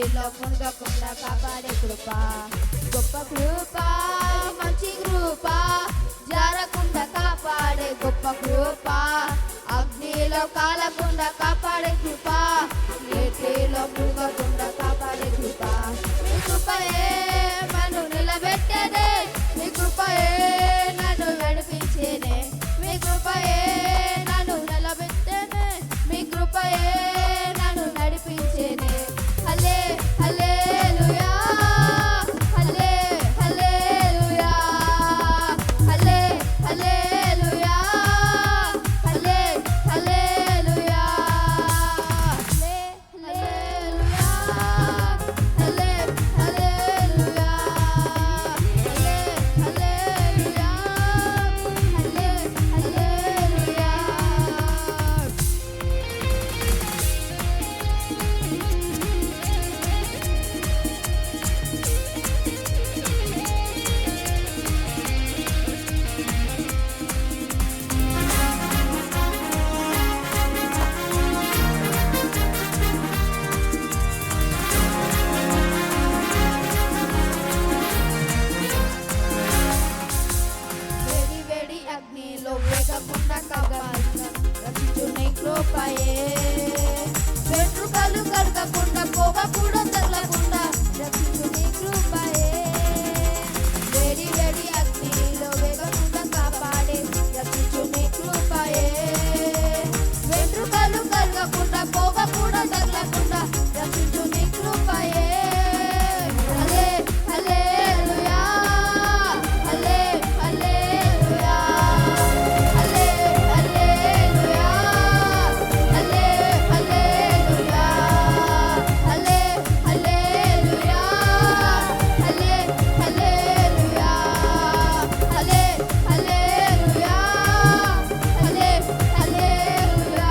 నీటిలో మునగకుండా కాపాడే కృప, గొప్ప కృప, మంచి కృప, జారకుండా కాపాడే గొప్ప కృప, అగ్నిలో కాలకుండా కాపాడే కృప, నీటిలో మునగకుండా కాపాడే కృప. మీ కృపయే నన్ను నిలబెట్టేదే, మీ కృపయే నన్ను నడిపించేదే, మీ కృపయే నన్ను నిలబెట్టేదే, మీ కృపయే నన్ను నడిపించేదే. హల్లే హల్లెలూయా, హల్లే హల్లెలూయా, హల్లే హల్లెలూయా, హల్లే హల్లెలూయా, హల్లే హల్లెలూయా, హల్లే హల్లెలూయా, హల్లే హల్లెలూయా, హల్లే హల్లెలూయా. వేడి వేడి అగ్నిలో వేగకుండా కాపాడుతా రక్షించు నీ కృపయే, వెంట్రుకలు కరగకుండా పొగ కూడా తగలకుండా రక్షించు నీ కృపయే. వేడి వేడి అగ్నిలో వేగకుండా కాపాడే రక్షించు నీ కృపయే, వెంట్రుకలు కరగకుండా పొగ కూడా తగలకుండా రక్షించు నీ కృపయే. హల్లే హల్లెలూయా, హల్లే హల్లెలూయా, హల్లే హల్లెలూయా, హల్లే హల్లెలూయా, హల్లే హల్లెలూయా, హల్లే హల్లెలూయా, హల్లే హల్లెలూయా, హల్లే హల్లెలూయా.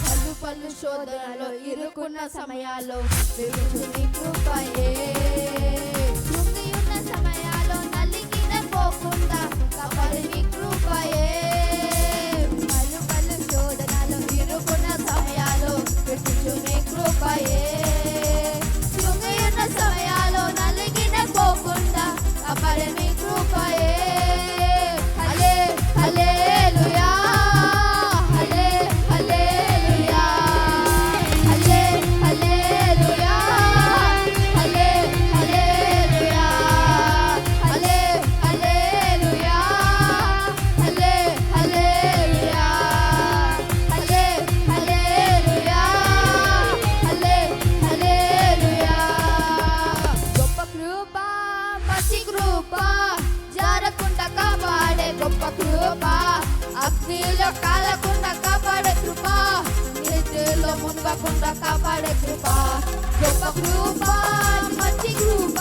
పలు పలు శోధనలో ఇరుకున్న సమయాల్లో వెలుగు నీ కృపయే, కృంగియున్న సమయాల్లో నలిగిన పోకుండా కాపాడు నీ కృపయే. పలు పలు శోధనలో ఇరుకున్న సమయాల్లో వెలుగు నీ కృపయే, కృంగియున్న సమయాల్లో నలిగిన పోకుండా కాపాడు నీ కృపయే. హల్లే హల్లెలూయా, హల్లే హల్లెలూయా, హల్లే హల్లెలూయా, హల్లే హల్లెలూయా, హల్లే హల్లెలూయా, హల్లే హల్లెలూయా, హల్లే హల్లెలూయా, హల్లే హల్లెలూయా. గొప్ప కృప, మంచి కృప, జారకుండా కాపాడే గొప్ప కృప, అగ్నిలో కాలకుండా కాపాడే కృప, నీటిలో మునగకుండా కాపాడే కృప, గొప్ప కృప, మంచి కృప,